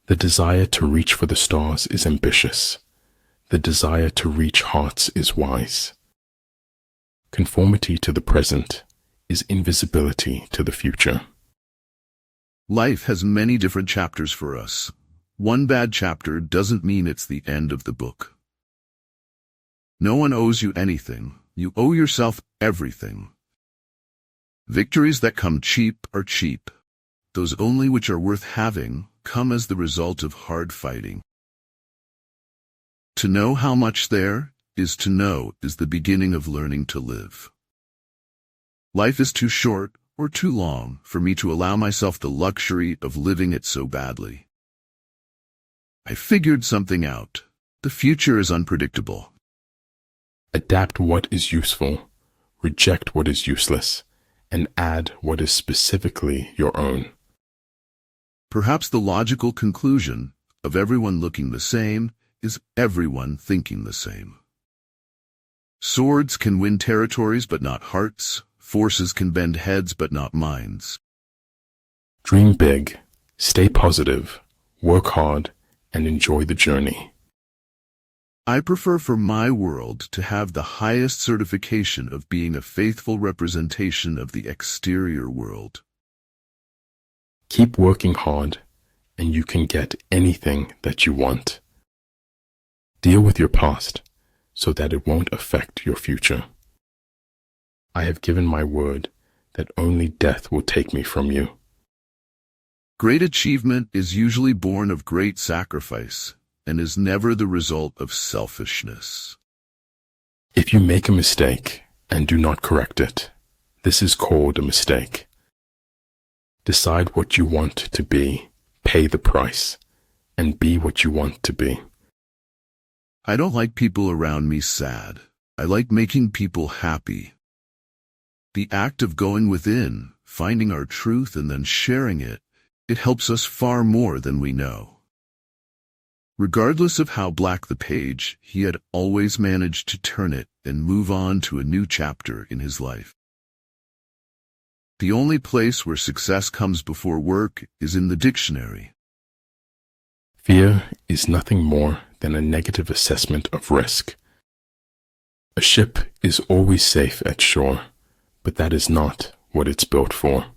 The desire to reach for the stars is ambitious. The desire to reach hearts is wise. Conformity to the present is invisibility to the future. Life has many different chapters for us. One bad chapter doesn't mean it's the end of the book. No one owes you anything. You owe yourself everything. Victories that come cheap are cheap. Those only which are worth having come as the result of hard fighting. To know how much there is to know is the beginning of learning to live. Life is too short or too long for me to allow myself the luxury of living it so badly. I figured something out. The future is unpredictable. Adapt what is useful, reject what is useless, and add what is specifically your own. Perhaps the logical conclusion of everyone looking the same is everyone thinking the same. Swords can win territories but not hearts. Forces can bend heads but not minds. Dream big, stay positive, work hard, and enjoy the journey. I prefer for my world to have the highest certification of being a faithful representation of the exterior world. Keep working hard, and you can get anything that you want. Deal with your past so that it won't affect your future. I have given my word that only death will take me from you. Great achievement is usually born of great sacrifice and is never the result of selfishness. If you make a mistake and do not correct it, this is called a mistake. Decide what you want to be, pay the price, and be what you want to be. I don't like people around me sad. I like making people happy. The act of going within, finding our truth and then sharing it, it helps us far more than we know. Regardless of how black the page, he had always managed to turn it and move on to a new chapter in his life. The only place where success comes before work is in the dictionary. Fear is nothing more than a negative assessment of risk. A ship is always safe at shore, but that is not what it's built for.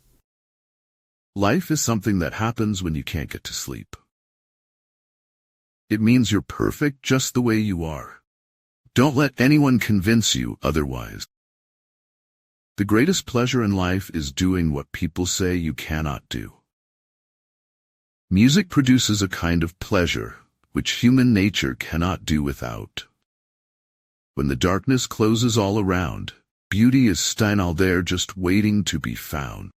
Life is something that happens when you can't get to sleep. It means you're perfect just the way you are. Don't let anyone convince you otherwise. The greatest pleasure in life is doing what people say you cannot do. Music produces a kind of pleasure which human nature cannot do without. When the darkness closes all around, beauty is still there just waiting to be found.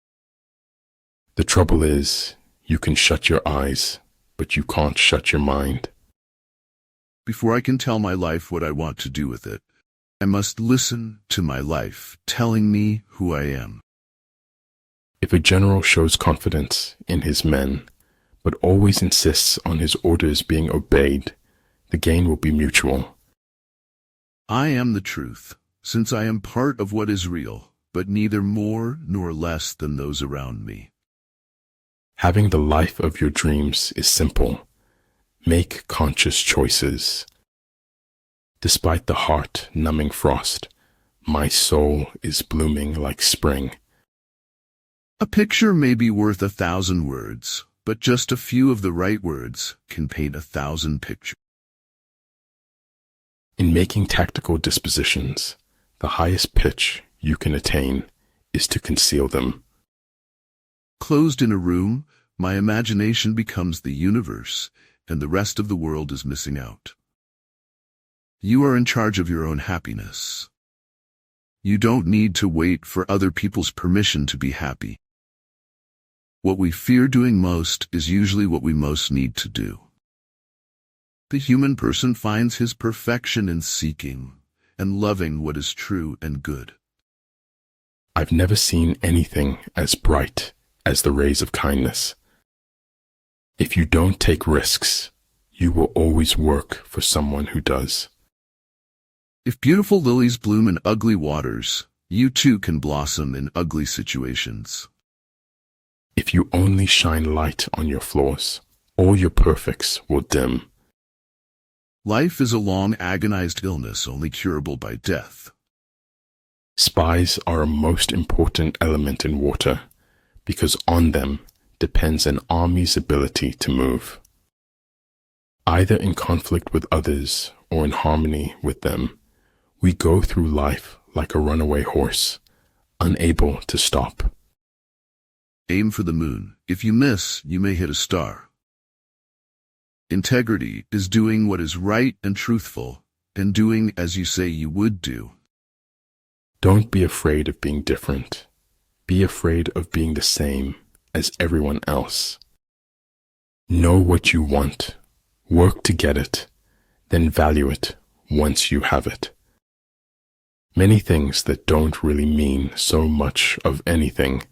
The trouble is, you can shut your eyes, but you can't shut your mind. Before I can tell my life what I want to do with it, I must listen to my life telling me who I am. If a general shows confidence in his men, but always insists on his orders being obeyed, the gain will be mutual. I am the truth, since I am part of what is real, but neither more nor less than those around me. Having the life of your dreams is simple. Make conscious choices. Despite the heart-numbing frost, my soul is blooming like spring. A picture may be worth 1,000 words, but just a few of the right words can paint 1,000 pictures. In making tactical dispositions, the highest pitch you can attain is to conceal them. Closed in a room, my imagination becomes the universe, and the rest of the world is missing out. You are in charge of your own happiness. You don't need to wait for other people's permission to be happy. What we fear doing most is usually what we most need to do. The human person finds his perfection in seeking and loving what is true and good. I've never seen anything as bright as the rays of kindness. If you don't take risks, you will always work for someone who does. If beautiful lilies bloom in ugly waters, you too can blossom in ugly situations. If you only shine light on your flaws, all your perfects will dim. Life is a long, agonized illness only curable by death. Spies are a most important element in water, because on them depends an army's ability to move. Either in conflict with others or in harmony with them, we go through life like a runaway horse, unable to stop. Aim for the moon. If you miss, you may hit a star. Integrity is doing what is right and truthful, and doing as you say you would do. Don't be afraid of being different. Be afraid of being the same as everyone else. Know what you want. Work to get it, then value it once you have it. Many things that don't really mean so much of anything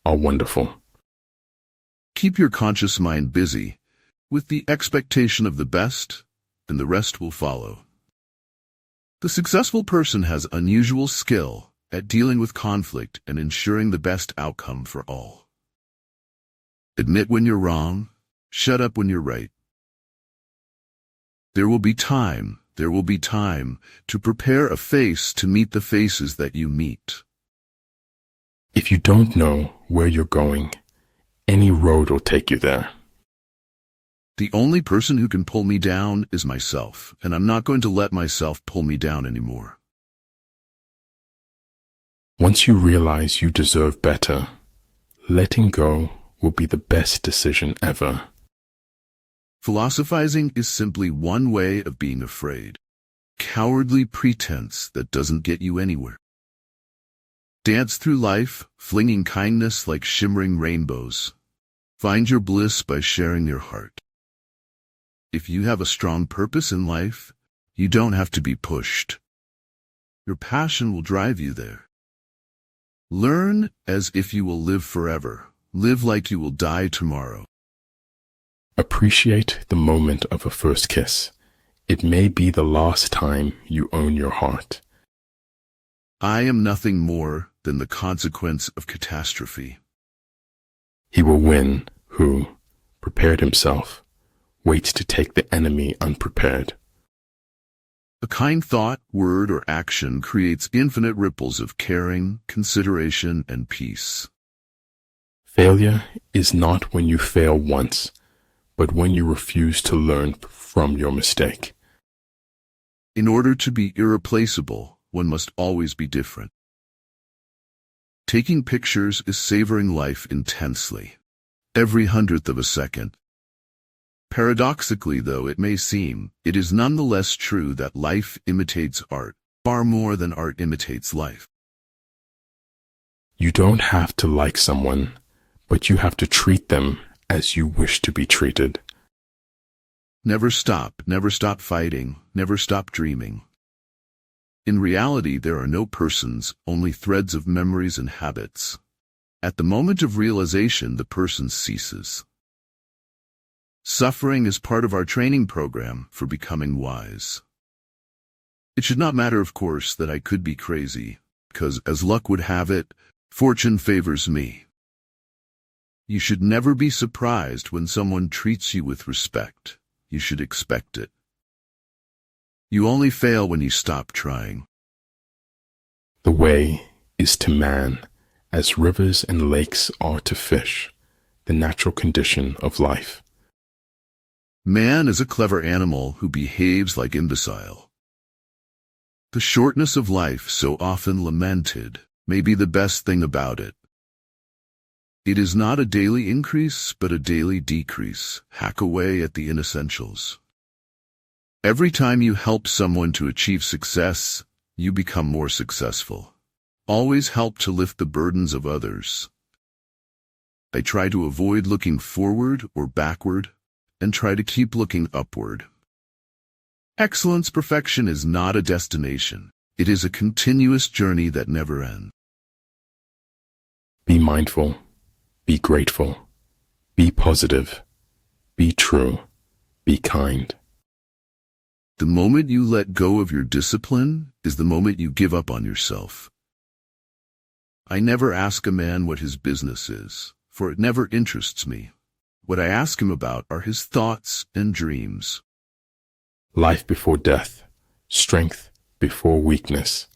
are wonderful. Keep your conscious mind busy with the expectation of the best, and the rest will follow. The successful person has unusual skill at dealing with conflict and ensuring the best outcome for all. Admit when you're wrong, shut up when you're right. There will be time to prepare a face to meet the faces that you meet. If you don't know where you're going, any road will take you there. The only person who can pull me down is myself, and I'm not going to let myself pull me down anymore. Once you realize you deserve better, letting go will be the best decision ever. Philosophizing is simply one way of being afraid. Cowardly pretense that doesn't get you anywhere. Dance through life, flinging kindness like shimmering rainbows. Find your bliss by sharing your heart. If you have a strong purpose in life, you don't have to be pushed. Your passion will drive you there. Learn as if you will live forever. Live like you will die tomorrow. Appreciate the moment of a first kiss. It may be the last time you own your heart. I am nothing more than the consequence of catastrophe. He will win who, prepared himself, waits to take the enemy unprepared. A kind thought, word, or action creates infinite ripples of caring, consideration, and peace. Failure is not when you fail once, but when you refuse to learn from your mistake. In order to be irreplaceable, one must always be different. Taking pictures is savoring life intensely, every hundredth of a second. Paradoxically, though it may seem, it is nonetheless true that life imitates art, far more than art imitates life. You don't have to like someone, but you have to treat them as you wish to be treated. Never stop fighting, never stop dreaming. In reality, there are no persons, only threads of memories and habits. At the moment of realization, the person ceases. Suffering is part of our training program for becoming wise. It should not matter, of course, that I could be crazy, because, as luck would have it, fortune favors me. You should never be surprised when someone treats you with respect. You should expect it. You only fail when you stop trying. The way is to man, as rivers and lakes are to fish, the natural condition of life. Man is a clever animal who behaves like imbecile. The shortness of life, so often lamented, may be the best thing about it. It is not a daily increase, but a daily decrease. Hack away at the inessentials. Every time you help someone to achieve success, you become more successful. Always help to lift the burdens of others. I try to avoid looking forward or backward, and try to keep looking upward. Excellence, perfection is not a destination. It is a continuous journey that never ends. Be mindful, be grateful, be positive, be true, be kind. The moment you let go of your discipline is the moment you give up on yourself. I never ask a man what his business is, for it never interests me. What I ask him about are his thoughts and dreams. Life before death, strength before weakness,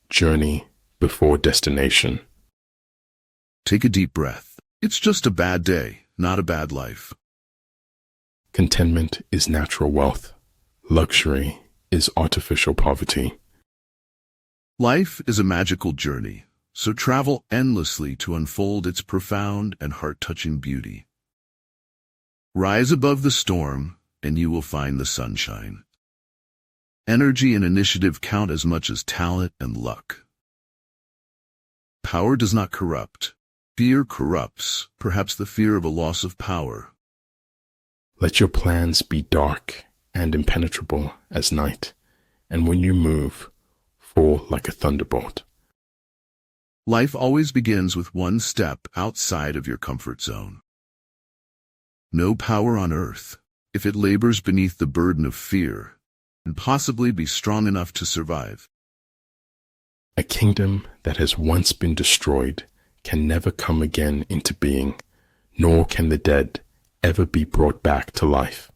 journey before destination. Take a deep breath. It's just a bad day, not a bad life. Contentment is natural wealth. Luxury is artificial poverty. Life is a magical journey, so travel endlessly to unfold its profound and heart-touching beauty. Rise above the storm, and you will find the sunshine. Energy and initiative count as much as talent and luck. Power does not corrupt. Fear corrupts, perhaps the fear of a loss of power. Let your plans be dark and impenetrable as night, and when you move, fall like a thunderbolt. Life always begins with one step outside of your comfort zone. No power on earth, if it labors beneath the burden of fear, can possibly be strong enough to survive. A kingdom that has once been destroyed can never come again into being, nor can the dead ever be brought back to life.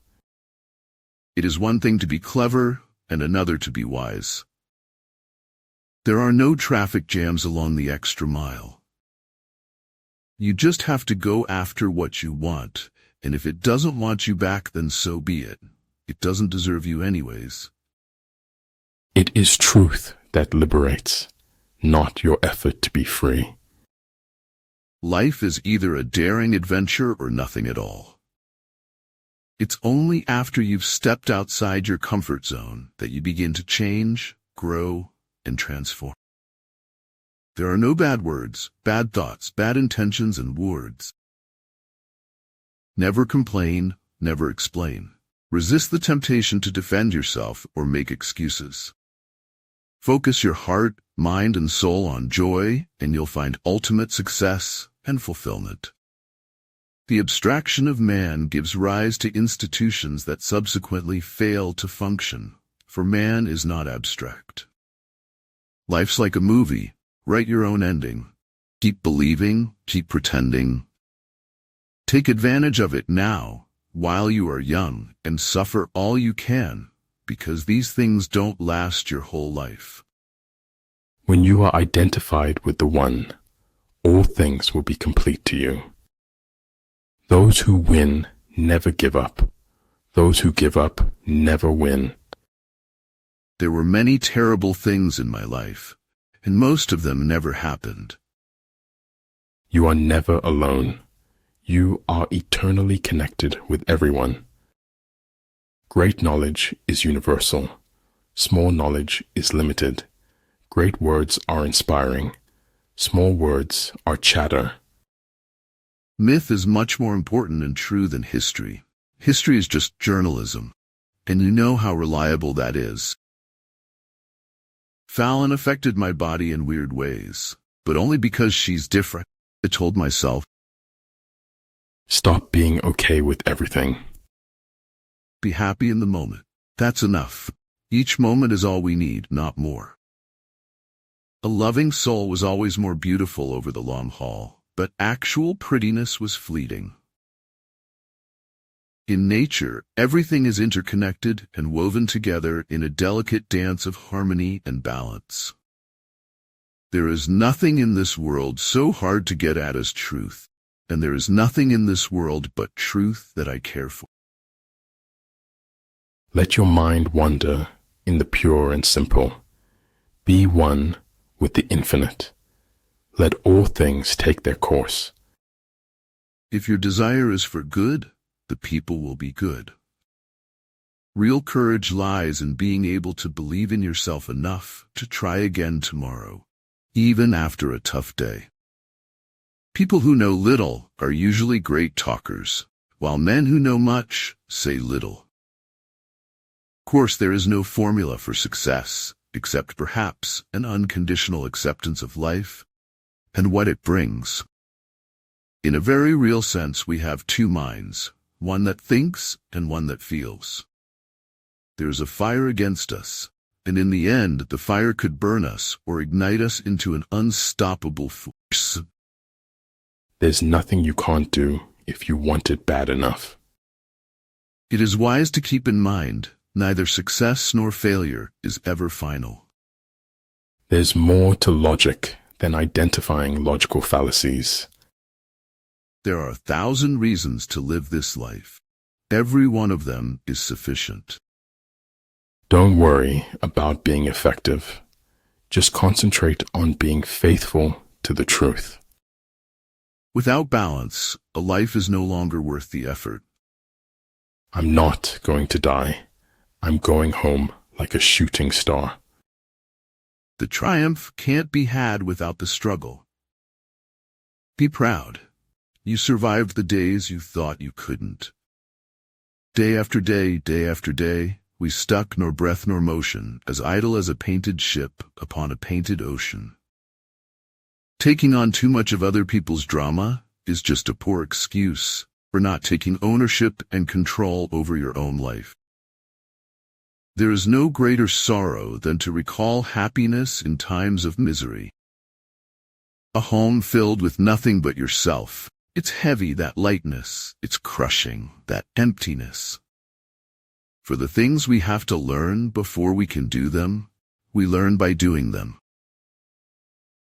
It is one thing to be clever and another to be wise. There are no traffic jams along the extra mile. You just have to go after what you want, and if it doesn't want you back, then so be it. It doesn't deserve you anyways. It is truth that liberates, not your effort to be free. Life is either a daring adventure or nothing at all. It's only after you've stepped outside your comfort zone that you begin to change, grow, and transform. There are no bad words, bad thoughts, bad intentions, and words. Never complain, never explain. Resist the temptation to defend yourself or make excuses. Focus your heart, mind, and soul on joy, and you'll find ultimate success and fulfillment. The abstraction of man gives rise to institutions that subsequently fail to function, for man is not abstract. Life's like a movie. Write your own ending. Keep believing, keep pretending. Take advantage of it now, while you are young, and suffer all you can, because these things don't last your whole life. When you are identified with the One, all things will be complete to you. Those who win never give up. Those who give up never win. There were many terrible things in my life, and most of them never happened. You are never alone. You are eternally connected with everyone. Great knowledge is universal. Small knowledge is limited. Great words are inspiring. Small words are chatter. Myth is much more important and true than history. History is just journalism, and you know how reliable that is. Fallon affected my body in weird ways, but only because she's different, I told myself. Stop being okay with everything. Be happy in the moment. That's enough. Each moment is all we need, not more. A loving soul was always more beautiful over the long haul, but actual prettiness was fleeting. In nature, everything is interconnected and woven together in a delicate dance of harmony and balance. There is nothing in this world so hard to get at as truth, and there is nothing in this world but truth that I care for. Let your mind wander in the pure and simple. Be one with the infinite. Let all things take their course. If your desire is for good, the people will be good. Real courage lies in being able to believe in yourself enough to try again tomorrow, even after a tough day. People who know little are usually great talkers, while men who know much say little. Of course, there is no formula for success, except perhaps an unconditional acceptance of life and what it brings. In a very real sense, we have two minds, one that thinks and one that feels. There is a fire against us, and in the end, the fire could burn us or ignite us into an unstoppable force. There's nothing you can't do if you want it bad enough. It is wise to keep in mind, neither success nor failure is ever final. There's more to logic than identifying logical fallacies. There are 1,000 reasons to live this life. Every one of them is sufficient. Don't worry about being effective. Just concentrate on being faithful to the truth. Without balance, a life is no longer worth the effort. I'm not going to die. I'm going home like a shooting star. The triumph can't be had without the struggle. Be proud. You survived the days you thought you couldn't. Day after day, we stuck nor breath nor motion, as idle as a painted ship upon a painted ocean. Taking on too much of other people's drama is just a poor excuse for not taking ownership and control over your own life. There is no greater sorrow than to recall happiness in times of misery. A home filled with nothing but yourself. It's heavy, that lightness. It's crushing, that emptiness. For the things we have to learn before we can do them, we learn by doing them.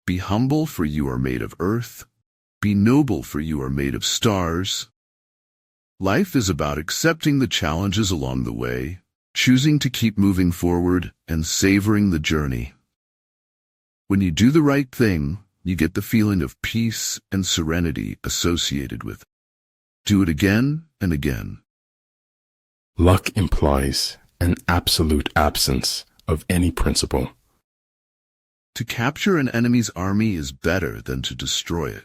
Be humble, for you are made of earth. Be noble, for you are made of stars. Life is about accepting the challenges along the way, choosing to keep moving forward, and savoring the journey. When you do the right thing, you get the feeling of peace and serenity associated with it. Do it again and again. Luck implies an absolute absence of any principle. To capture an enemy's army is better than to destroy it.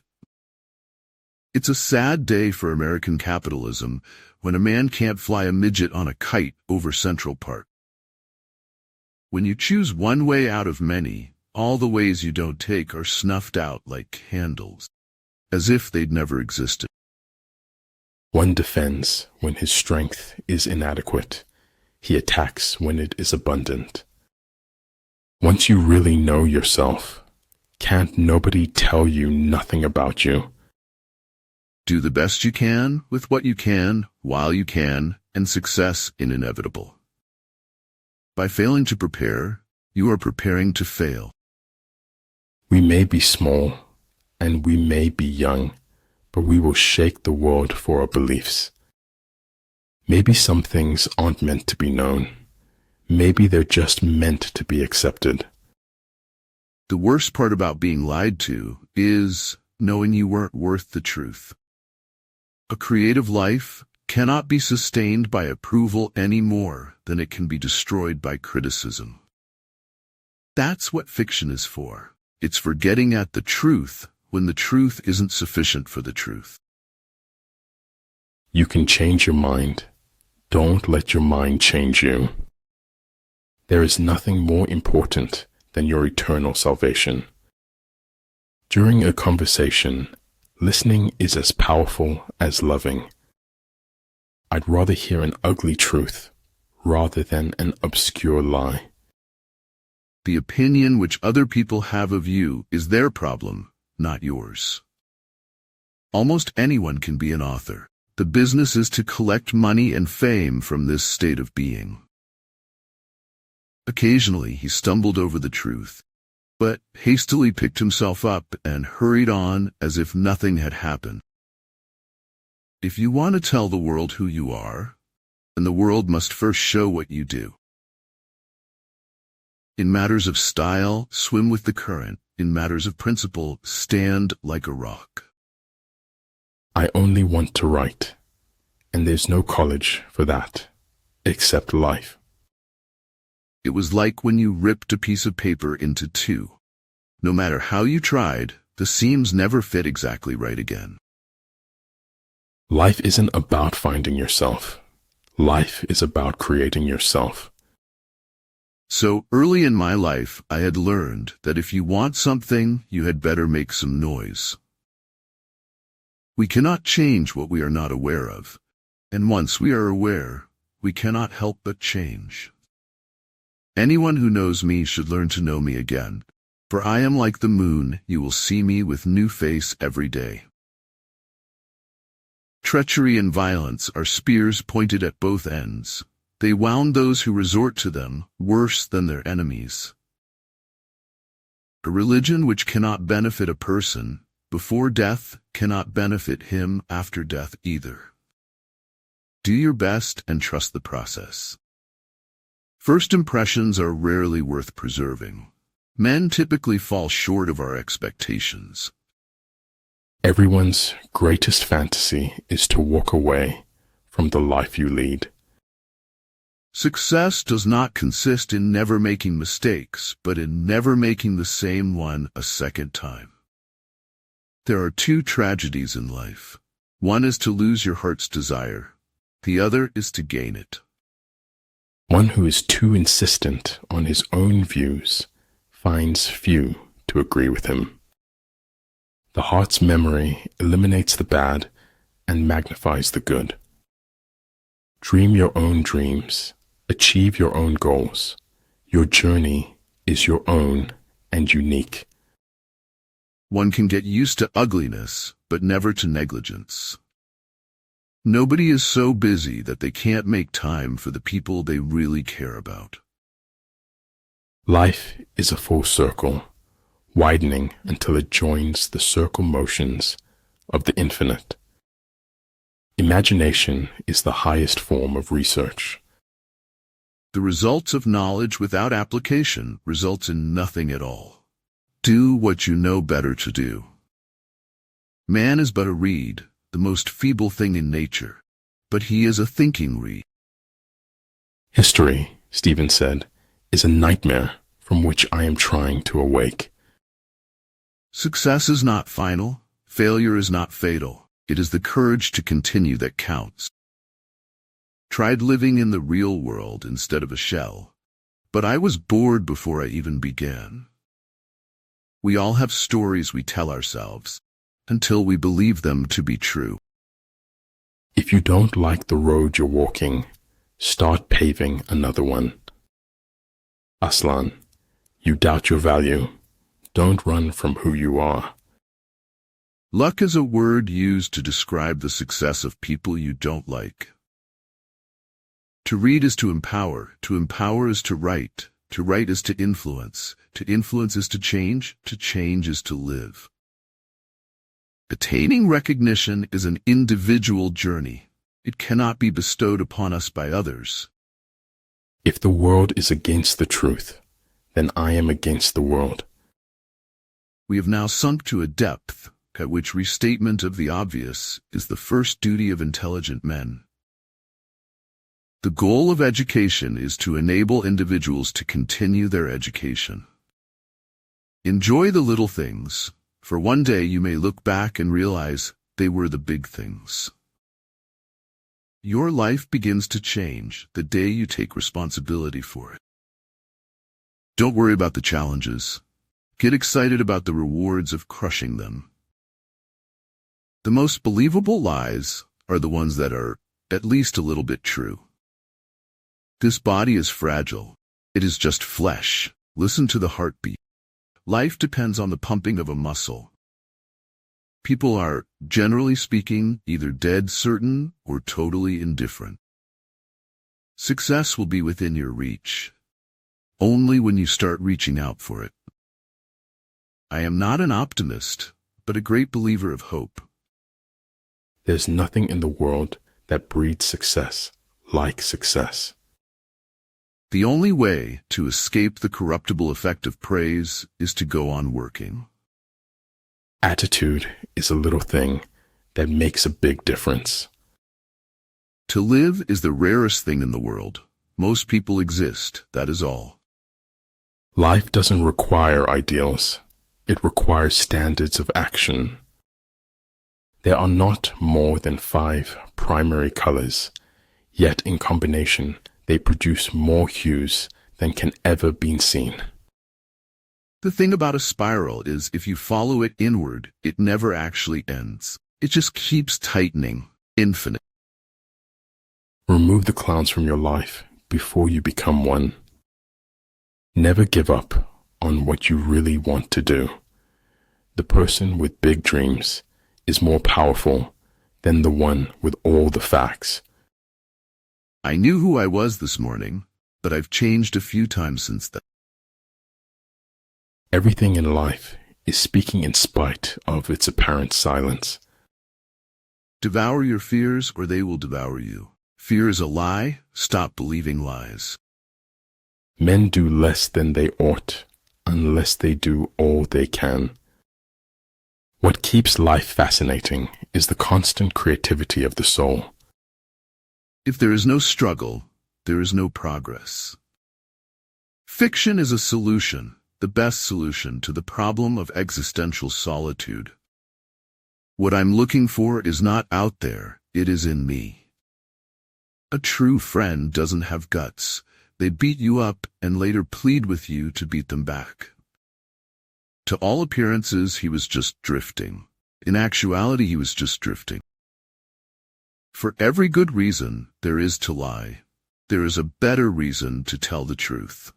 It's a sad day for American capitalism when a man can't fly a midget on a kite over Central Park. When you choose one way out of many, all the ways you don't take are snuffed out like candles, as if they'd never existed. One defends when his strength is inadequate. He attacks when it is abundant. Once you really know yourself, can't nobody tell you nothing about you. Do the best you can with what you can, while you can, and success is inevitable. By failing to prepare, you are preparing to fail. We may be small, and we may be young, but we will shake the world for our beliefs. Maybe some things aren't meant to be known. Maybe they're just meant to be accepted. The worst part about being lied to is knowing you weren't worth the truth. A creative life cannot be sustained by approval any more than it can be destroyed by criticism. That's what fiction is for. It's for getting at the truth when the truth isn't sufficient for the truth. You can change your mind. Don't let your mind change you. There is nothing more important than your eternal salvation. During a conversation, listening is as powerful as loving. I'd rather hear an ugly truth rather than an obscure lie. The opinion which other people have of you is their problem, not yours. Almost anyone can be an author. The business is to collect money and fame from this state of being. Occasionally he stumbled over the truth, but hastily picked himself up and hurried on as if nothing had happened. If you want to tell the world who you are, then the world must first show what you do. In matters of style, swim with the current. In matters of principle, stand like a rock. I only want to write, and there's no college for that, except life. It was like when you ripped a piece of paper into two. No matter how you tried, the seams never fit exactly right again. Life isn't about finding yourself. Life is about creating yourself. So early in my life, I had learned that if you want something, you had better make some noise. We cannot change what we are not aware of, and once we are aware, we cannot help but change. Anyone who knows me should learn to know me again, for I am like the moon, you will see me with new face every day. Treachery and violence are spears pointed at both ends. They wound those who resort to them worse than their enemies. A religion which cannot benefit a person before death cannot benefit him after death either. Do your best and trust the process. First impressions are rarely worth preserving. Men typically fall short of our expectations. Everyone's greatest fantasy is to walk away from the life you lead. Success does not consist in never making mistakes, but in never making the same one a second time. There are two tragedies in life. One is to lose your heart's desire. The other is to gain it. One who is too insistent on his own views finds few to agree with him. The heart's memory eliminates the bad and magnifies the good. Dream your own dreams. Achieve your own goals. Your journey is your own and unique. One can get used to ugliness, but never to negligence. Nobody is so busy that they can't make time for the people they really care about. Life is a full circle, widening until it joins the circle motions of the infinite. Imagination is the highest form of research. The results of knowledge without application results in nothing at all. Do what you know better to do. Man is but a reed, the most feeble thing in nature, but he is a thinking reed. History, Stephen said, is a nightmare from which I am trying to awake. Success is not final. Failure is not fatal. It is the courage to continue that counts. Tried living in the real world instead of a shell, but I was bored before I even began. We all have stories we tell ourselves until we believe them to be true. If you don't like the road you're walking, start paving another one. Aslan, you doubt your value. Don't run from who you are. Luck is a word used to describe the success of people you don't like. To read is to empower is to write is to influence is to change is to live. Attaining recognition is an individual journey. It cannot be bestowed upon us by others. If the world is against the truth, then I am against the world. We have now sunk to a depth at which restatement of the obvious is the first duty of intelligent men. The goal of education is to enable individuals to continue their education. Enjoy the little things, for one day you may look back and realize they were the big things. Your life begins to change the day you take responsibility for it. Don't worry about the challenges. Get excited about the rewards of crushing them. The most believable lies are the ones that are at least a little bit true. This body is fragile. It is just flesh. Listen to the heartbeat. Life depends on the pumping of a muscle. People are, generally speaking, either dead certain or totally indifferent. Success will be within your reach, only when you start reaching out for it. I am not an optimist, but a great believer of hope. There's nothing in the world that breeds success like success. The only way to escape the corruptible effect of praise is to go on working. Attitude is a little thing that makes a big difference. To live is the rarest thing in the world. Most people exist, that is all. Life doesn't require ideals. It requires standards of action. There are not more than 5 primary colors, yet in combination they produce more hues than can ever be seen. The thing about a spiral is if you follow it inward, it never actually ends. It just keeps tightening, infinite. Remove the clowns from your life before you become one. Never give up on what you really want to do. The person with big dreams is more powerful than the one with all the facts. I knew who I was this morning, but I've changed a few times since then. Everything in life is speaking in spite of its apparent silence. Devour your fears or they will devour you. Fear is a lie. Stop believing lies. Men do less than they ought, unless they do all they can. What keeps life fascinating is the constant creativity of the soul. If there is no struggle, there is no progress. Fiction is a solution, the best solution to the problem of existential solitude. What I'm looking for is not out there, it is in me. A true friend doesn't have guts. They beat you up and later plead with you to beat them back. To all appearances, he was just drifting. In actuality, he was just drifting. For every good reason there is to lie, there is a better reason to tell the truth.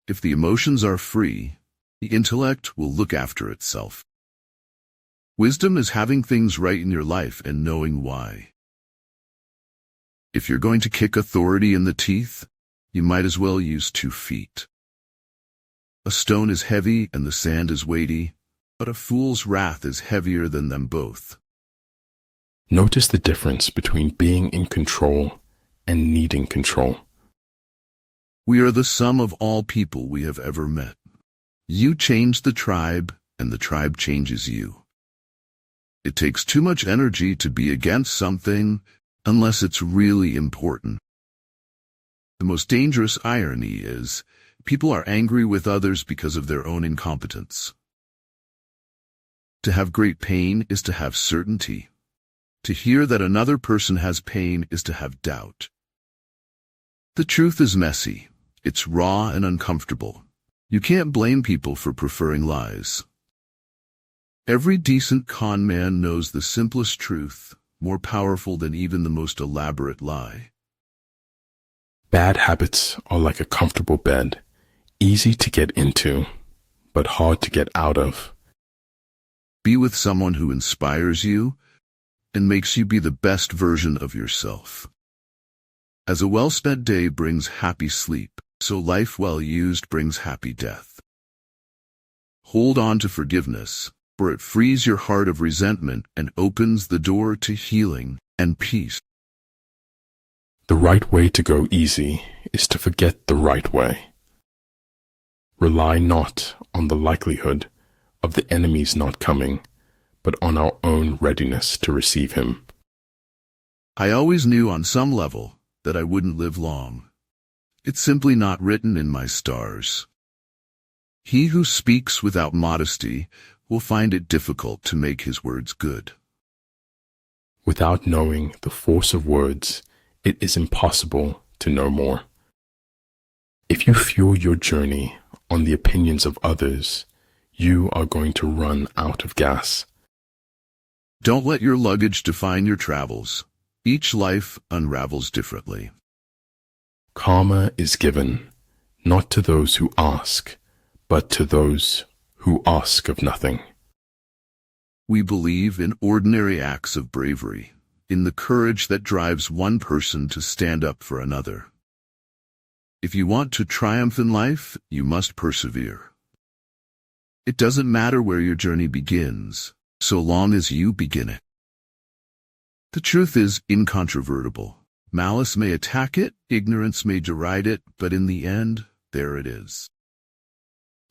If the emotions are free, the intellect will look after itself. Wisdom is having things right in your life and knowing why. If you're going to kick authority in the teeth, you might as well use 2 feet. A stone is heavy and the sand is weighty, but a fool's wrath is heavier than them both. Notice the difference between being in control and needing control. We are the sum of all people we have ever met. You change the tribe, and the tribe changes you. It takes too much energy to be against something, unless it's really important. The most dangerous irony is, people are angry with others because of their own incompetence. To have great pain is to have certainty. To hear that another person has pain is to have doubt. The truth is messy. It's raw and uncomfortable. You can't blame people for preferring lies. Every decent con man knows the simplest truth, more powerful than even the most elaborate lie. Bad habits are like a comfortable bed, easy to get into, but hard to get out of. Be with someone who inspires you and makes you be the best version of yourself. As a well-spent day brings happy sleep, so life well used brings happy death. Hold on to forgiveness, for it frees your heart of resentment and opens the door to healing and peace. The right way to go easy is to forget the right way. Rely not on the likelihood of the enemy's not coming, but on our own readiness to receive him. I always knew on some level that I wouldn't live long. It's simply not written in my stars. He who speaks without modesty will find it difficult to make his words good. Without knowing the force of words, it is impossible to know more. If you fuel your journey on the opinions of others, you are going to run out of gas. Don't let your luggage define your travels. Each life unravels differently. Karma is given, not to those who ask, but to those who ask of nothing. We believe in ordinary acts of bravery, in the courage that drives one person to stand up for another. If you want to triumph in life, you must persevere. It doesn't matter where your journey begins, so long as you begin it. The truth is incontrovertible. Malice may attack it, ignorance may deride it, but in the end, there it is.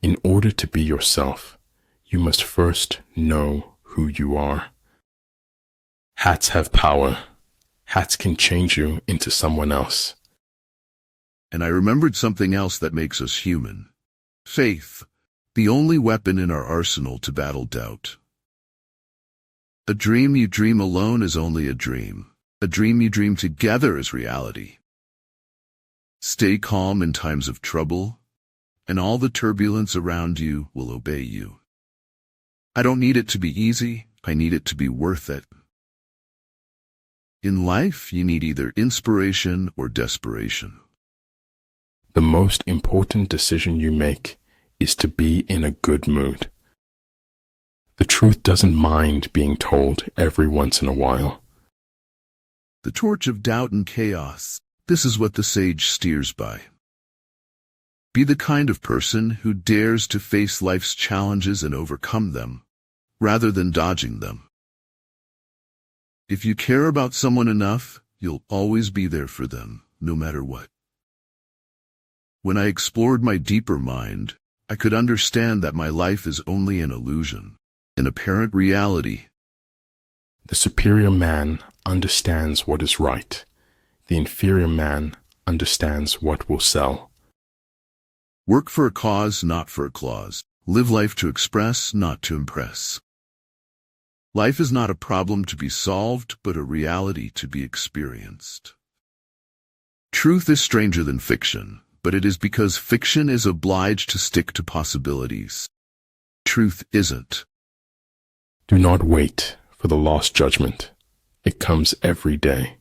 In order to be yourself, you must first know who you are. Hats have power. Hats can change you into someone else. And I remembered something else that makes us human. Faith, the only weapon in our arsenal to battle doubt. A dream you dream alone is only a dream. A dream you dream together is reality. Stay calm in times of trouble, and all the turbulence around you will obey you. I don't need it to be easy, I need it to be worth it. In life, you need either inspiration or desperation. The most important decision you make is to be in a good mood. The truth doesn't mind being told every once in a while. The torch of doubt and chaos. This is what the sage steers by. Be the kind of person who dares to face life's challenges and overcome them, rather than dodging them. If you care about someone enough, you'll always be there for them, no matter what. When I explored my deeper mind, I could understand that my life is only an illusion, an apparent reality. The superior man understands what is right. The inferior man understands what will sell. Work for a cause, not for a clause. Live life to express, not to impress. Life is not a problem to be solved, but a reality to be experienced. Truth is stranger than fiction, but it is because fiction is obliged to stick to possibilities. Truth isn't. Do not wait for the last judgment. It comes every day.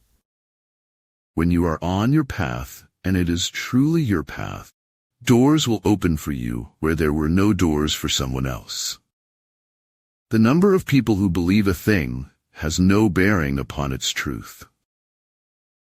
When you are on your path, and it is truly your path, doors will open for you where there were no doors for someone else. The number of people who believe a thing has no bearing upon its truth.